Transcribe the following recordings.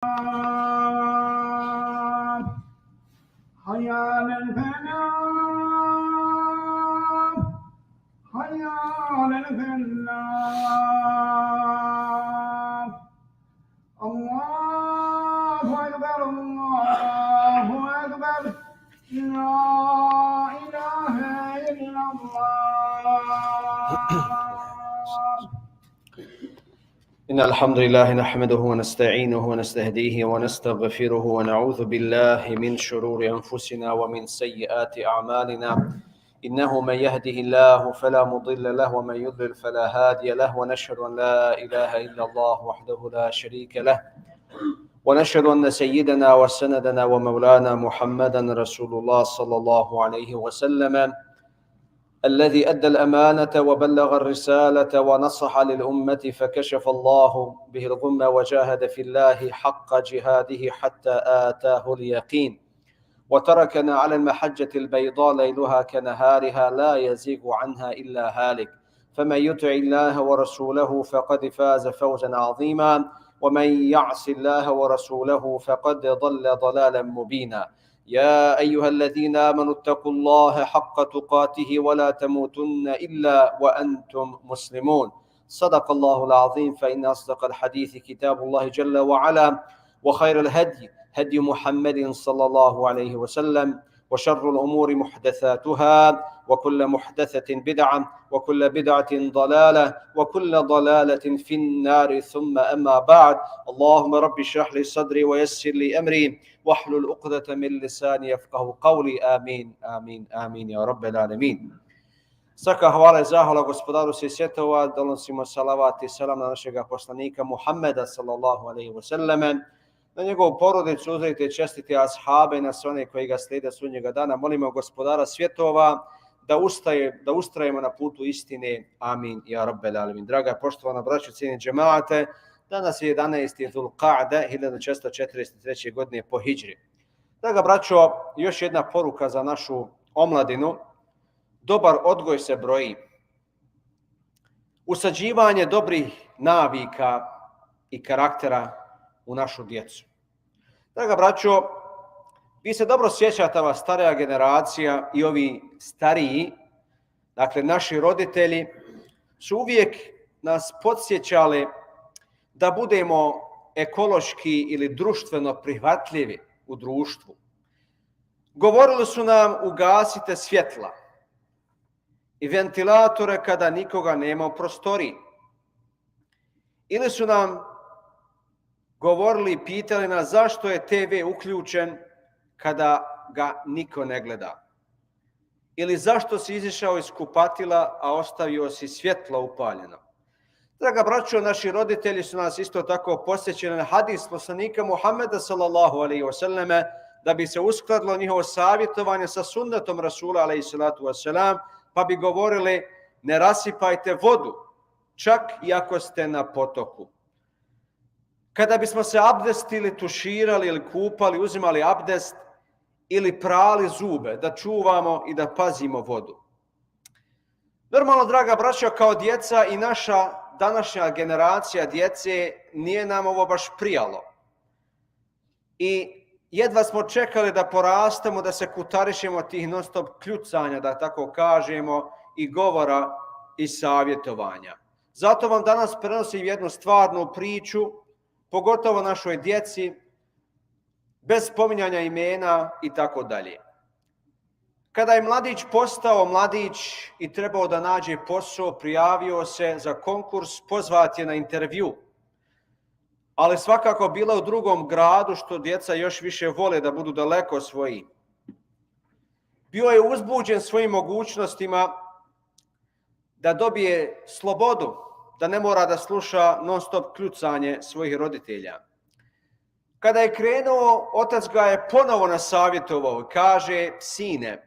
حي على الفلاح حي على الفلاح الله أكبر الله أكبر لا إله إلا الله إن الحمد لله نحمده ونستعينه ونستهديه ونستغفره ونعوذ بالله من شرور أنفسنا ومن سيئات أعمالنا إنه من يهده الله فلا مضل له ومن يضلل فلا هادي له ونشهد أن لا إله إلا الله وحده لا شريك له ونشهد أن سيدنا وسندنا ومولانا محمدا رسول الله صلى الله عليه وسلم الذي أدى الأمانة وبلغ الرسالة ونصح للأمة فكشف الله به الغمة وجاهد في الله حق جهاده حتى آتاه اليقين وتركنا على المحجة البيضاء ليلها كنهارها لا يزيغ عنها إلا هالك فمن يطع الله ورسوله فقد فاز فوزا عظيما ومن يعص الله ورسوله فقد ضل ضلالا مبينا يا أيها الذين آمنوا اتقوا الله حق تقاته ولا تموتن إلا وأنتم مسلمون صدق الله العظيم فإن أصدق الحديث كتاب الله جل وعلا وخير الهدي هدي محمد صلى الله عليه وسلم وشر الأمور محدثاتها وكل محدثة بدعة وكل بدعة ضلالة وكل ضلالة في النار ثم أما بعد اللهم رب اشرح لي صدري ويسر لي أمري واحلل عقدة من لساني يفقهوا قولي آمين آمين آمين يا رب العالمين. Svaka hvala i zahvala gospodaru svih svjetova, donosimo salavat i selam na našeg poslanika Muhammeda sallallahu alejhi ve selleme, na njegovu porodicu, uzrite i čestite ashabe i na sve one koji ga slijede sudnjega dana. Molimo gospodara svjetova da ustrajemo na putu istine. Amin ja rabbel alamin. Draga poštovana braćo, cijeni džemaate, danas je 11. Zulqa'da 1443. godine po hidžri. Draga braćo, još jedna poruka za našu omladinu. Dobar odgoj se broji. Usađivanje dobrih navika i karaktera u našu djecu. Draga braćo, vi se dobro sjećate, ova starija generacija i ovi stariji, dakle naši roditelji, su uvijek nas podsjećali da budemo ekološki ili društveno prihvatljivi u društvu. Govorili su nam ugasite svjetla i ventilatore kada nikoga nema u prostoriji. Ili su nam govorili i pitali nas zašto je TV uključen kada ga niko ne gleda. Ili zašto si izišao iz kupatila, a ostavio si svjetlo upaljeno. Draga braćo, naši roditelji su nas isto tako posjećali na hadis poslanika Muhammeda sallallahu alejhi ve selleme da bi se uskladilo njihovo savjetovanje sa sunnetom Rasula alejhi salatu vesselam, pa bi govorili ne rasipajte vodu, čak i ako ste na potoku. Kada bismo se abdestili, tuširali ili kupali, uzimali abdest ili prali zube, da čuvamo i da pazimo vodu. Normalno, draga braćo, kao djeca i naša današnja generacija djece nije nam ovo baš prijalo. I jedva smo čekali da porastemo, da se kutarišemo tih non stop kljucanja, da tako kažemo, i govora i savjetovanja. Zato vam danas prenosim jednu stvarnu priču, pogotovo našoj djeci, bez spominjanja imena i tako dalje. Kada je mladić postao mladić i trebao da nađe posao, prijavio se za konkurs, pozvat je na intervju. Ali svakako bila u drugom gradu, što djeca još više vole da budu daleko svoji. Bio je uzbuđen svojim mogućnostima da dobije slobodu, da ne mora da sluša non stop kljucanje svojih roditelja. Kada je krenuo, otac ga je ponovo nasavjetovao, kaže: sine,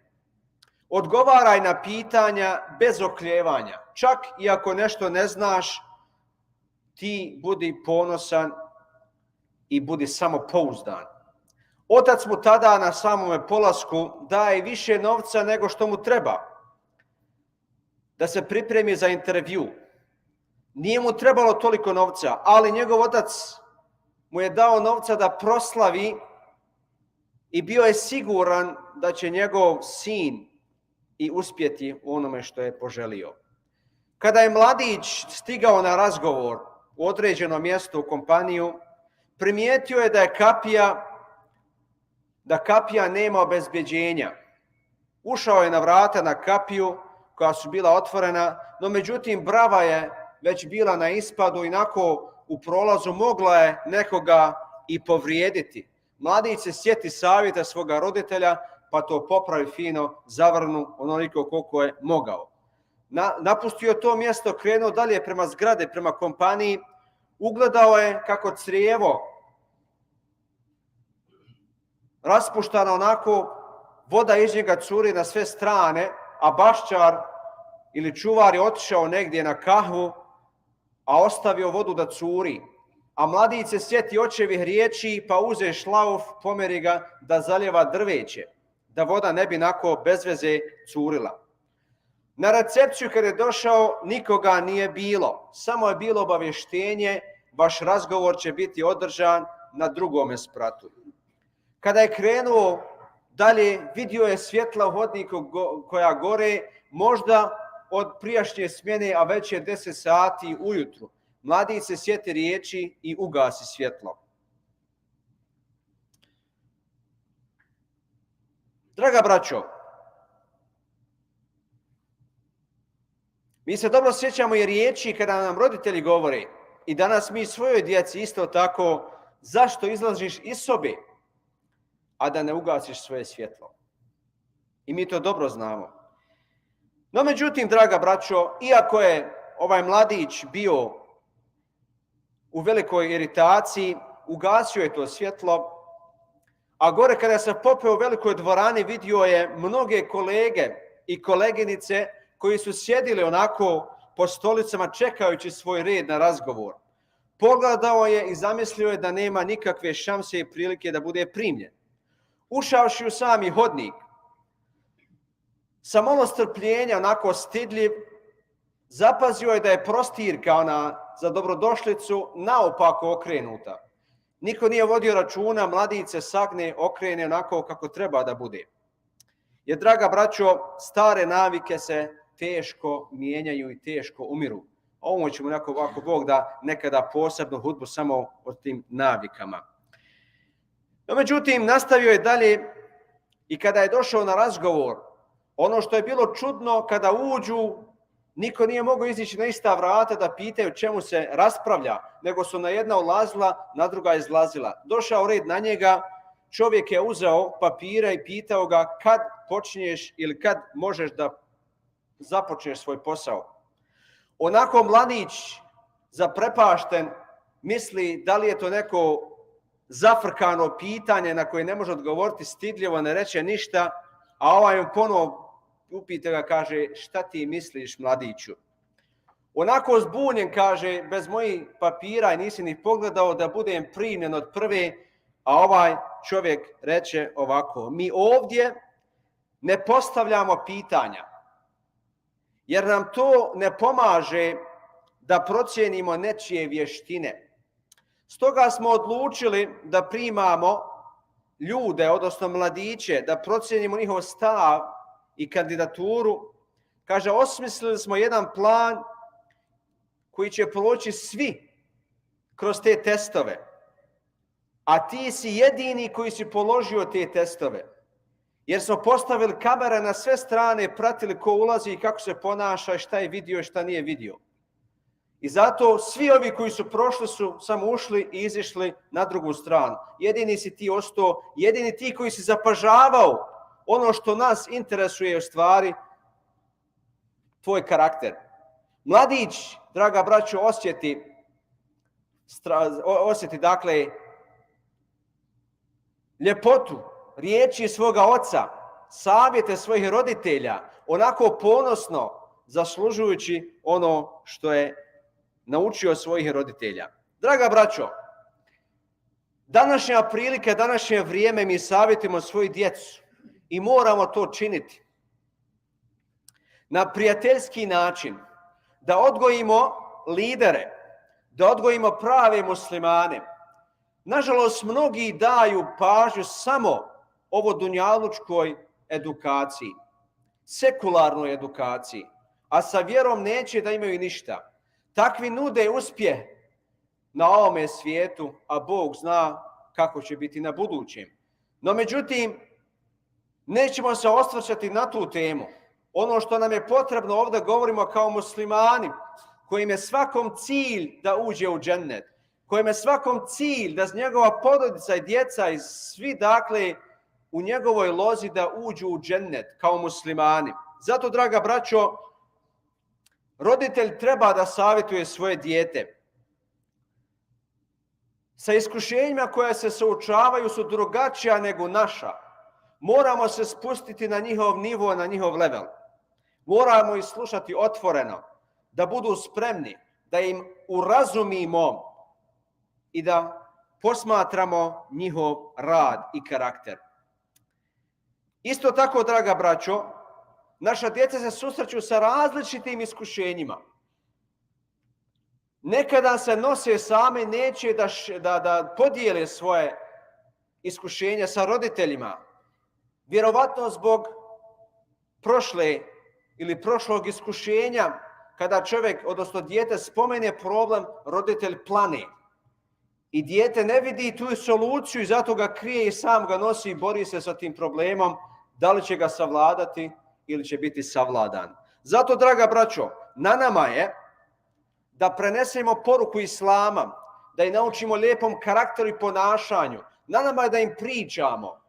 odgovaraj na pitanja bez oklijevanja. Čak i ako nešto ne znaš, ti budi ponosan i budi samopouzdan. Otac mu tada na samome polasku daje više novca nego što mu treba da se pripremi za intervju. Nije mu trebalo toliko novca, ali njegov otac mu je dao novca da proslavi i bio je siguran da će njegov sin i uspjeti u onome što je poželio. Kada je mladić stigao na razgovor u određeno mjesto u kompaniju, primijetio je da kapija nema obezbeđenja. Ušao je na vrata na kapiju koja su bila otvorena, no međutim brava je već bila na ispadu i onako u prolazu mogla je nekoga i povrijediti. Mladić se sjeti savjeta svoga roditelja, pa to popravi fino, zavrnu onoliko koliko je mogao. Napustio to mjesto, krenuo dalje prema zgrade, prema kompaniji, ugledao je kako crijevo raspuštano onako, voda iz njega curi na sve strane, a baščar ili čuvar je otišao negdje na kahvu, a ostavio vodu da curi. A mladić se sjeti očevih riječi, pa uze šlauf, pomeri ga da zaljeva drveće, da voda ne bi nako bez veze curila. Na recepciju kada je došao, nikoga nije bilo. Samo je bilo obavještenje, vaš razgovor će biti održan na drugome spratu. Kada je krenuo dalje, vidio je svjetla u hodniku koja gore, možda od prijašnje smjene, a već je 10 sati ujutru. Mladić se sjeti riječi i ugasi svjetlo. Draga braćo, mi se dobro sjećamo i riječi kada nam roditelji govore, i danas mi svojoj djeci isto tako, zašto izlaziš iz sobe, a da ne ugasiš svoje svjetlo. I mi to dobro znamo. No međutim, draga braćo, iako je ovaj mladić bio u velikoj iritaciji, ugasio je to svjetlo, a gore kada se popeo u velikoj dvorani, vidio je mnoge kolege i koleginice koji su sjedili onako po stolicama čekajući svoj red na razgovor. Pogledao je i zamislio je da nema nikakve šanse i prilike da bude primljen. Ušavši u sami hodnik, sa malo strpljenja, onako stidljiv, zapazio je da je prostirka ona za dobrodošlicu naopako okrenuta. Niko nije vodio računa, mladić se sagne, okrene onako kako treba da bude. Jer, draga braćo, stare navike se teško mijenjaju i teško umiru. Ovo ćemo ako Bog da nekada posebno hudbu samo o tim navikama. No, međutim, nastavio je dalje i kada je došao na razgovor, ono što je bilo čudno, kada uđu, niko nije mogao izići na ista vrata da pitaju čemu se raspravlja, nego su na jedna ulazila, na druga izlazila. Došao red na njega, čovjek je uzeo papire i pitao ga kad počinješ ili kad možeš da započneš svoj posao. Onako mladić, zaprepašten, misli da li je to neko zafrkano pitanje na koje ne može odgovoriti, stidljivo, ne reče ništa, a ovaj mu ponovo upita ga, kaže, šta ti misliš, mladiću? Onako zbunjen, kaže, bez mojih papira i nisi ni pogledao da budem primljen od prve, a ovaj čovjek reče ovako, mi ovdje ne postavljamo pitanja, jer nam to ne pomaže da procijenimo nečije vještine. Stoga smo odlučili da primamo ljude, odnosno mladiće, da procijenimo njihov stav i kandidaturu. Kaže, osmislili smo jedan plan koji će proći svi kroz te testove, a ti si jedini koji si položio te testove. Jer smo postavili kamere na sve strane, pratili ko ulazi i kako se ponaša, šta je vidio i šta nije vidio. I zato svi ovi koji su prošli su samo ušli i izišli na drugu stranu. Jedini si ti ostao, jedini ti koji si zapažavao ono što nas interesuje u stvari, tvoj karakter. Mladić, draga braćo, osjeti dakle ljepotu riječi svoga oca, savjete svojih roditelja, onako ponosno zaslužujući ono što je naučio svojih roditelja. Draga braćo, današnja prilika, današnje vrijeme mi savjetimo svoju djecu i moramo to činiti na prijateljski način, da odgojimo lidere, da odgojimo prave muslimane, Nažalost, mnogi daju pažnju samo ovo dunjalučkoj edukaciji, sekularnoj edukaciji, a sa vjerom neće da imaju ništa. Takvi nude uspjeh na ovome svijetu, a Bog zna kako će biti na budućem. No međutim, nećemo se osvrćati na tu temu. Ono što nam je potrebno ovdje govorimo kao muslimani, kojim je svakom cilj da uđe u džennet, kojim je svakom cilj da njegova porodica i djeca i svi dakle u njegovoj lozi da uđu u džennet kao muslimani. Zato, draga braćo, roditelj treba da savjetuje svoje dijete. Sa iskušenjima koja se suočavaju su drugačija nego naša. Moramo se spustiti na njihov nivo, na njihov level. Moramo ih slušati otvoreno, da budu spremni, da im urazumimo i da posmatramo njihov rad i karakter. Isto tako, draga braćo, naša djeca se susreću sa različitim iskušenjima. Nekada se nose same, neće da podijele svoje iskušenja sa roditeljima. Vjerovatno zbog prošlog iskušenja, kada čovjek, odnosno dijete, spomene problem, roditelj plane. I dijete ne vidi tu soluciju i zato ga krije i sam ga nosi i bori se sa tim problemom, da li će ga savladati ili će biti savladan. Zato, draga braćo, na nama je da prenesemo poruku Islama, da ih naučimo lijepom karakteru i ponašanju. Na nama je da im pričamo.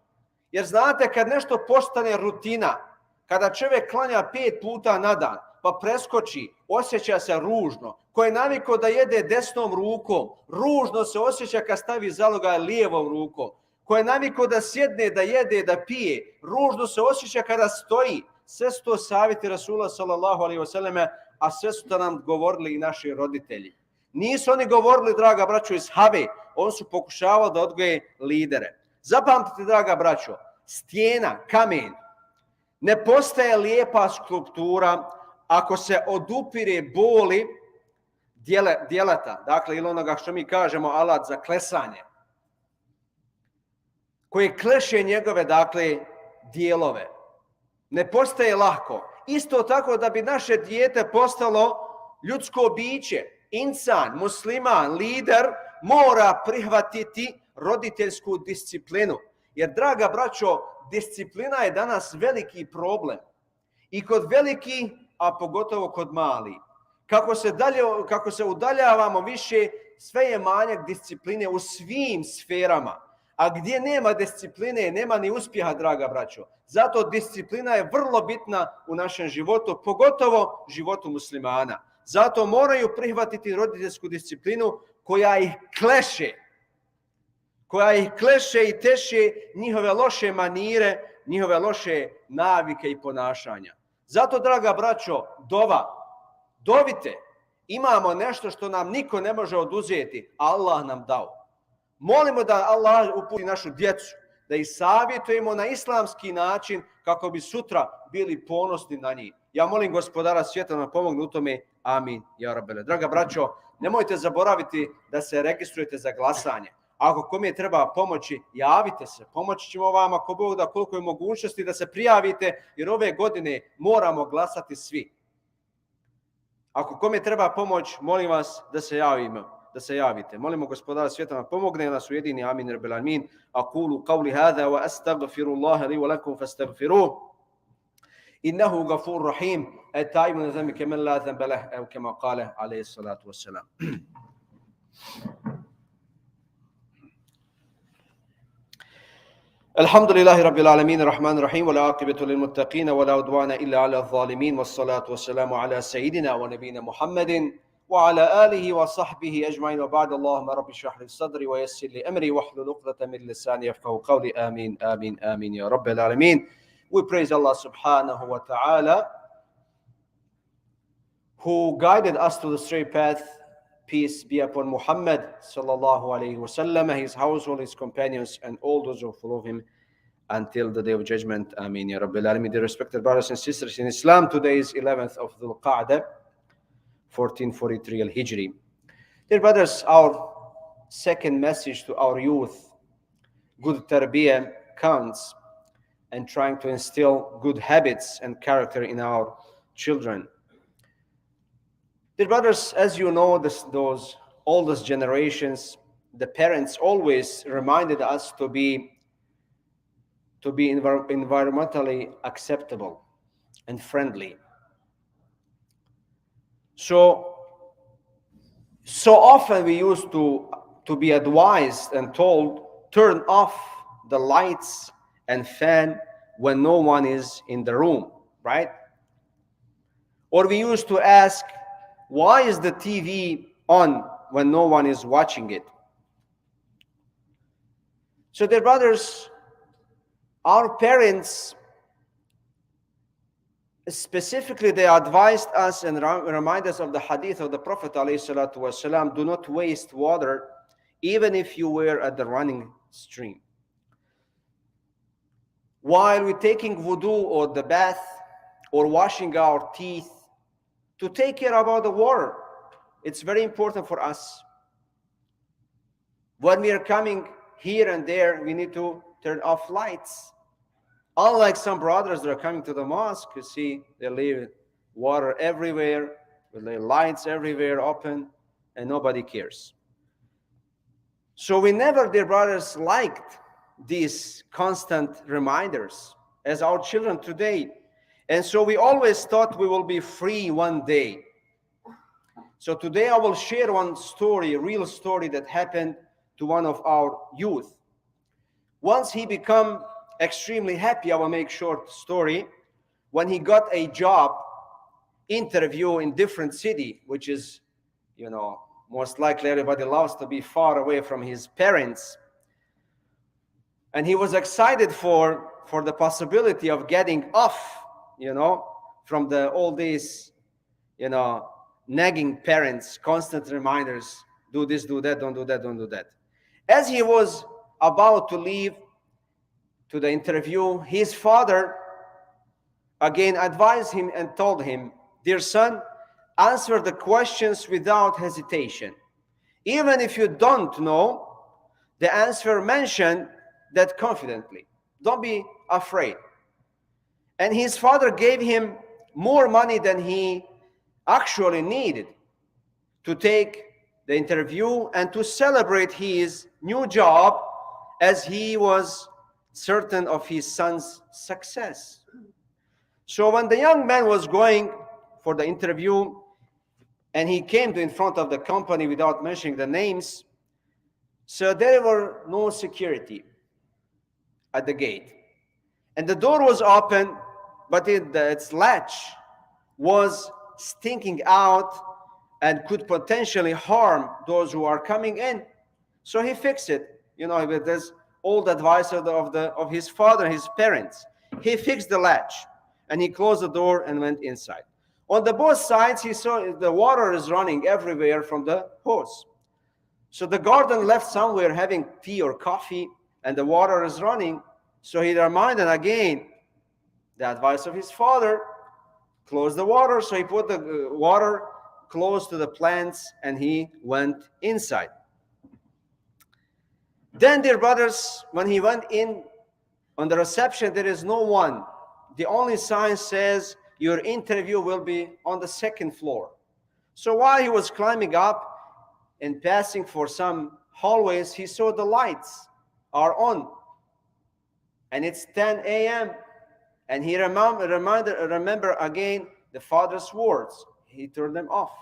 Jer znate, kad nešto postane rutina, kada čovjek klanja 5 puta na dan, pa preskoči, osjeća se ružno. Ko je navikao da jede desnom rukom, ružno se osjeća kad stavi zalogaj lijevom rukom. Ko je navikao da sjedne, da jede, da pije, ružno se osjeća kada stoji. Sve su to savjeti Rasula sallallahu alejhi ve selleme, a sve su to nam govorili i naši roditelji. Nisu oni govorili, draga braćo, iz have, oni su pokušavali da odgoje lidere. Zapamtite, draga braćo, stijena, kamen, ne postaje lijepa skulptura ako se odupire boli djeleta, dakle ili onoga što mi kažemo alat za klesanje, koje kleše njegove, dakle, dijelove. Ne postaje lako. Isto tako da bi naše dijete postalo ljudsko biće, insan, musliman, lider, mora prihvatiti roditeljsku disciplinu. Jer, draga braćo, disciplina je danas veliki problem. I kod veliki, a pogotovo kod mali. Kako se udaljavamo više, sve je manjak discipline u svim sferama. A gdje nema discipline, nema ni uspjeha, draga braćo. Zato disciplina je vrlo bitna u našem životu, pogotovo životu muslimana. Zato moraju prihvatiti roditeljsku disciplinu koja ih kleše i teše njihove loše manire, njihove loše navike i ponašanja. Zato, draga braćo, dovite, imamo nešto što nam niko ne može oduzeti, Allah nam dao. Molimo da Allah uputi našu djecu, da ih savjetujemo na islamski način kako bi sutra bili ponosni na njih. Ja molim Gospodara svijeta da pomogne u tome. Amin. Ja Rabbele. Draga braćo, nemojte zaboraviti da se registrujete za glasanje. Ako kome treba pomoći, javite se. Pomoći ćemo vama ako Bog da koliko je mogućnosti da se prijavite, jer ove godine moramo glasati svi. Ako kome treba pomoć, molim vas da se javite. Molimo Gospodara svijeta da pomogne, nas ujedini. Amin. Rabbel alamin. Aqulu qawli hada wa astaghfirullaha li wa lakum fastaghfiruh. Innahu ghafurur rahim. At-ta'ibu min dhanbi kaman la dhanba lahu, aw kama qala alayhi salatu wassalam. الحمد لله رب العالمين الرحمن الرحيم والعاقبة للمتقين ولا عدوان إلا على الظالمين والصلاة والسلام على سيدنا ونبينا محمد وعلى آله وصحبه أجمعين وبعد. اللهم رب اشرح لي صدري ويسر لي أمري واحلل عقدة من لساني يفقهوا قولي. آمين آمين آمين يا رب العالمين. We praise Allah subhanahu wa ta'ala who guided us to the straight path. Peace be upon Muhammad sallallahu alayhi wa sallam, his household, his companions, and all those who follow him until the day of judgment. Ameen ya Rabbil Alameen. Dear respected brothers and sisters in Islam, today is 11th of Dhul Qa'dah, 1443 al-Hijri. Dear brothers, our second message to our youth. Good tarbiyah counts, and trying to instill good habits and character in our children. Dear brothers, as you know, those oldest generations, the parents always reminded us to be environmentally acceptable and friendly. So often we used to be advised and told, turn off the lights and fan when no one is in the room, right? Or we used to ask, why is the TV on when no one is watching it? So dear brothers, our parents, specifically, they advised us and remind us of the hadith of the Prophet ﷺ, do not waste water, even if you were at the running stream. While we're taking wudu or the bath or washing our teeth, to take care about the water. It's very important for us. When we are coming here and there, we need to turn off lights. Unlike some brothers that are coming to the mosque, you see, they leave water everywhere, with their lights everywhere open, and nobody cares. So we never, dear brothers, liked these constant reminders as our children today. And so we always thought we will be free one day. So today I will share one story, a real story that happened to one of our youth. Once he became extremely happy, I will make short story, when he got a job interview in different city, which is, most likely everybody loves to be far away from his parents. And he was excited for the possibility of getting off, from all these, nagging parents, constant reminders, do this, do that, don't do that, don't do that. As he was about to leave to the interview, his father again advised him and told him, dear son, answer the questions without hesitation. Even if you don't know the answer, mention that confidently. Don't be afraid. And his father gave him more money than he actually needed to take the interview and to celebrate his new job, as he was certain of his son's success. So when the young man was going for the interview and he came to in front of the company without mentioning the names, so there were no security at the gate. And the door was open, but its latch was sticking out and could potentially harm those who are coming in. So he fixed it, with this old advice of his father, his parents. He fixed the latch and he closed the door and went inside. On the both sides, he saw the water is running everywhere from the hose. So the garden left somewhere having tea or coffee, and the water is running. So he reminded again the advice of his father, close the water. So he put the water close to the plants and he went inside. Then, dear brothers, when he went in on the reception, there is no one. The only sign says your interview will be on the second floor. So while he was climbing up and passing for some hallways, he saw the lights are on. And it's 10 a.m. And he remember again the father's words. He turned them off.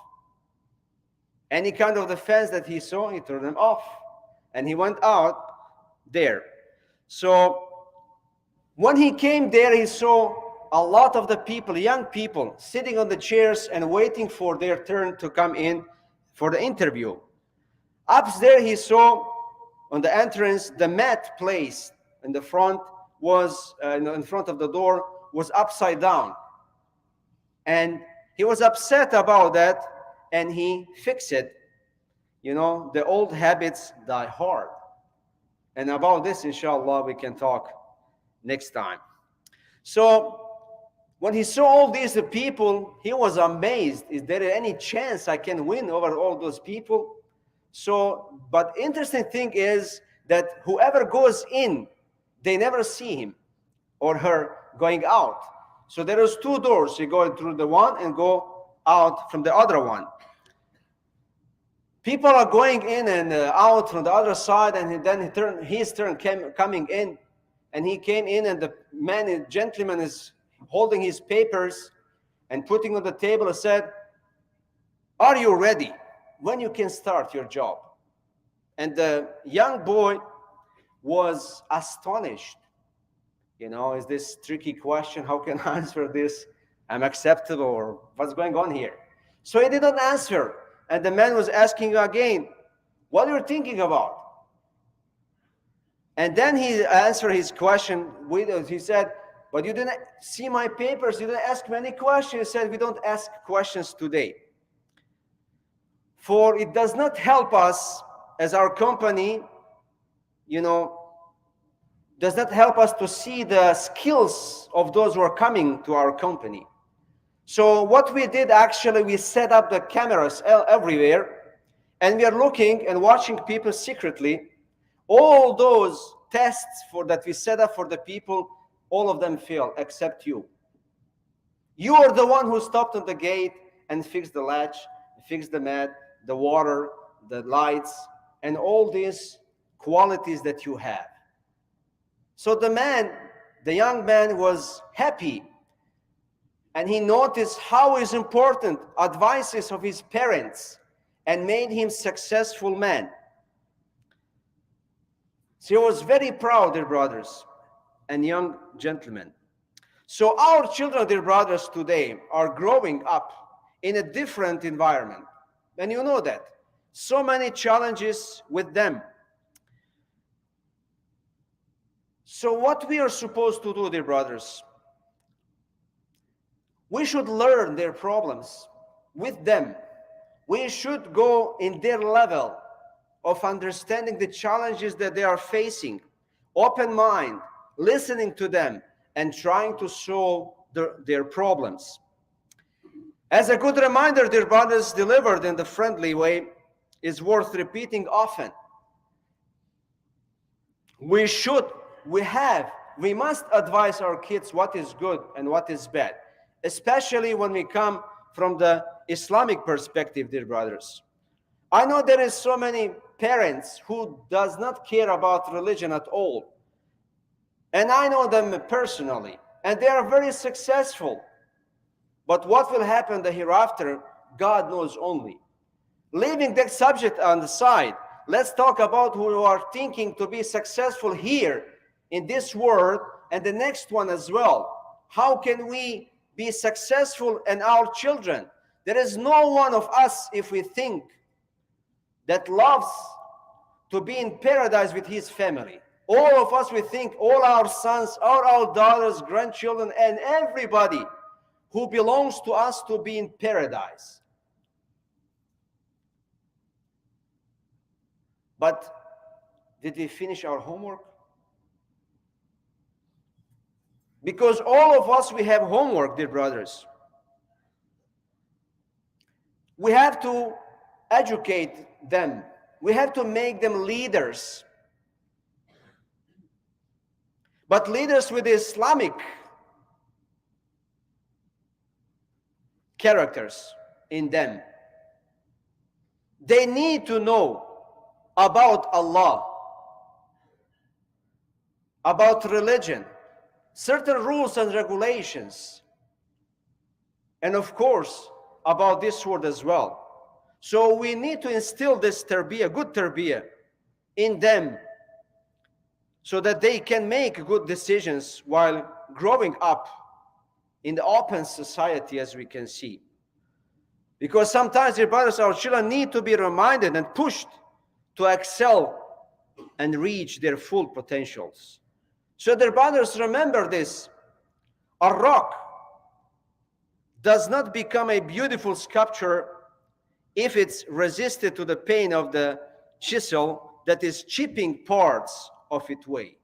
Any kind of the fence that he saw, he turned them off. And he went out there. So when he came there, he saw a lot of the people, young people, sitting on the chairs and waiting for their turn to come in for the interview. Up there, he saw on the entrance, the mat placed in the front was, in front of the door, was upside down. And he was upset about that, and he fixed it. The old habits die hard. And about this, inshallah, we can talk next time. So when he saw all these people, he was amazed. Is there any chance I can win over all those people? So, but interesting thing is that whoever goes in, they never see him or her going out. So there is two doors. You go through the one and go out from the other one. People are going in and out from the other side, and then his turn coming in, and he came in, and the gentleman is holding his papers and putting on the table and said, "Are you ready? When you can start your job?" And the young boy was astonished. Is this tricky question? How can I answer this? I'm acceptable, or what's going on here? So he didn't answer. And the man was asking again, "What are you thinking about?" And then he answered his question. He said, "But you didn't see my papers. You didn't ask me any questions." He said, "We don't ask questions today. For it does not help us as our company, does not help us to see the skills of those who are coming to our company." So what we did, actually, we set up the cameras everywhere, and we are looking and watching people secretly. All those tests that we set up for the people, all of them failed except you. You are the one who stopped at the gate and fixed the latch, fixed the mat, the water, the lights, and all these qualities that you have. So the young man was happy, and he noticed how is important advices of his parents and made him successful man. So he was very proud, dear brothers and young gentlemen. So our children, dear brothers, today are growing up in a different environment. And you know that. So many challenges with them. So what we are supposed to do, dear brothers, we should learn their problems with them. We should go in their level of understanding the challenges that they are facing, open mind, listening to them, and trying to solve their problems. As a good reminder, dear brothers, delivered in the friendly way, is worth repeating often. We must advise our kids what is good and what is bad, especially when we come from the Islamic perspective, dear brothers. I know there is so many parents who does not care about religion at all. And I know them personally, and they are very successful. But what will happen the hereafter, God knows only. Leaving that subject on the side, let's talk about who are thinking to be successful here in this world and the next one as well. How can we be successful in our children? There is no one of us, if we think, that loves to be in paradise with his family. All of us, we think, all our sons, all our daughters, grandchildren, and everybody who belongs to us to be in paradise. But did we finish our homework? Because all of us, we have homework, dear brothers. We have to educate them. We have to make them leaders. But leaders with Islamic characters in them. They need to know about Allah, about religion, certain rules and regulations, and of course, about this world as well. So we need to instill this tarbiyah, good tarbiyah, in them so that they can make good decisions while growing up in the open society, as we can see. Because sometimes, dear brothers, our children need to be reminded and pushed to excel and reach their full potentials. So, dear brothers, remember this. A rock does not become a beautiful sculpture if it's resisted to the pain of the chisel that is chipping parts of it away.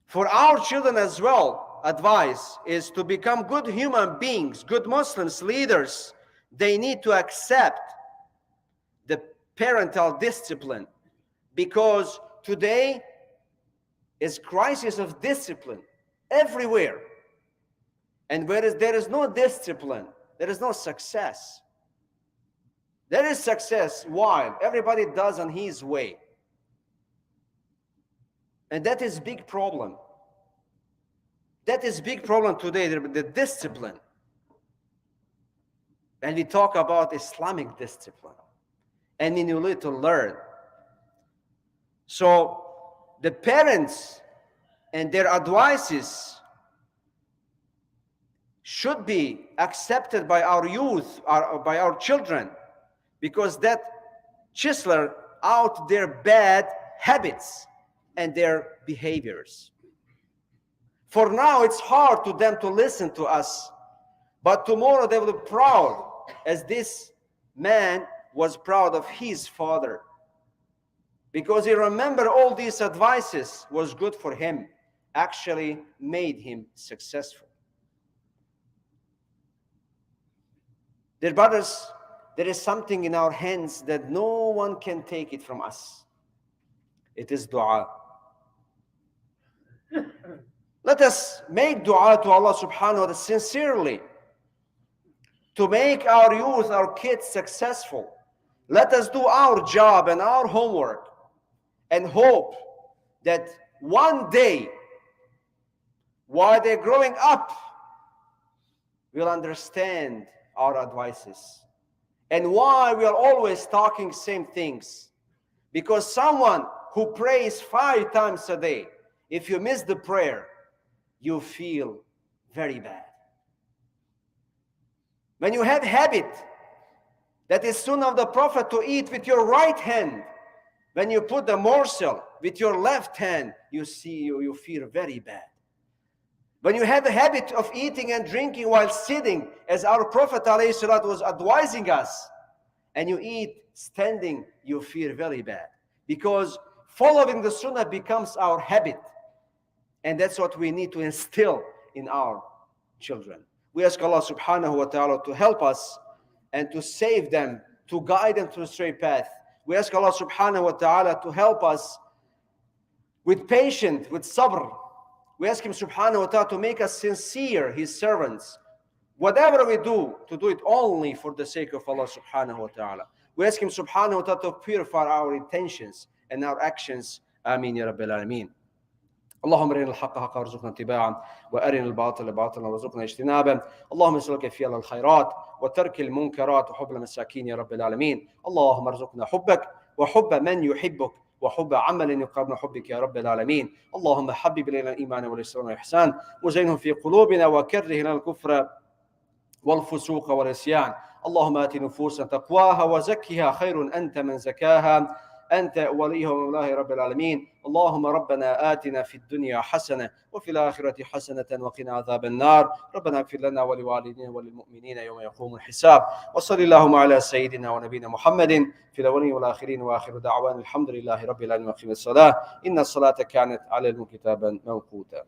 For our children as well, advice is to become good human beings, good Muslims, leaders. They need to accept parental discipline, because today is crisis of discipline everywhere. And where there is no discipline, there is no success. There is success while everybody does on his way. And that is big problem. That is big problem today, the discipline. And we talk about Islamic discipline. And you need to learn. So the parents and their advices should be accepted by our youth, or by our children, because that chisel out their bad habits and their behaviors. For now, it's hard to them to listen to us, but tomorrow they will be proud, as this man was proud of his father, because he remembered all these advices was good for him, actually made him successful. Dear brothers, there is something in our hands that no one can take it from us. It is dua. Let us make dua to Allah subhanahu wa ta'ala sincerely, to make our youth, our kids successful. Let us do our job and our homework, and hope that one day, while they're growing up, we'll understand our advices. And why we are always talking same things. Because someone who prays 5 times a day, if you miss the prayer, you feel very bad. When you have habit, that is sunnah of the Prophet, to eat with your right hand, when you put the morsel with your left hand, you feel very bad. When you have a habit of eating and drinking while sitting, as our Prophet ﷺ was advising us, and you eat standing, you feel very bad. Because following the sunnah becomes our habit. And that's what we need to instill in our children. We ask Allah subhanahu wa ta'ala to help us and to save them, to guide them to the straight path. We ask Allah subhanahu wa ta'ala to help us with patience, with sabr. We ask Him subhanahu wa ta'ala to make us sincere, His servants. Whatever we do, to do it only for the sake of Allah subhanahu wa ta'ala. We ask Him subhanahu wa ta'ala to purify our intentions and our actions. Ameen ya Rabbil Alameen. اللهم ارنا الحق حقا وارزقنا اتباعه وارنا الباطل باطلا وارزقنا اجتنابه اللهم اسالك فعل الخيرات وترك المنكرات وحب المساكين يا رب العالمين اللهم ارزقنا حبك وحب من يحبك وحب عمل يقربنا حبك يا رب العالمين اللهم حبب الينا الايمان والاسلام والاحسان وزينهم في قلوبنا وكره لنا الكفر والفسوق والعصيان اللهم آت نفوسنا تقواها وزكها خير أنت من زكاها أنت وليها ومولاها رب العالمين اللهم ربنا آتنا في الدنيا حسنة وفي الآخرة حسنة وقنا عذاب النار ربنا اغفر لنا ولوالدينا وللمؤمنين يوم يقوم الحساب وصل اللهم على سيدنا ونبينا محمد في الأولين والآخرين وآخر دعوانا الحمد لله رب العالمين وأقم الصلاة إن الصلاة كانت على المؤمنين كتابا موقوتا.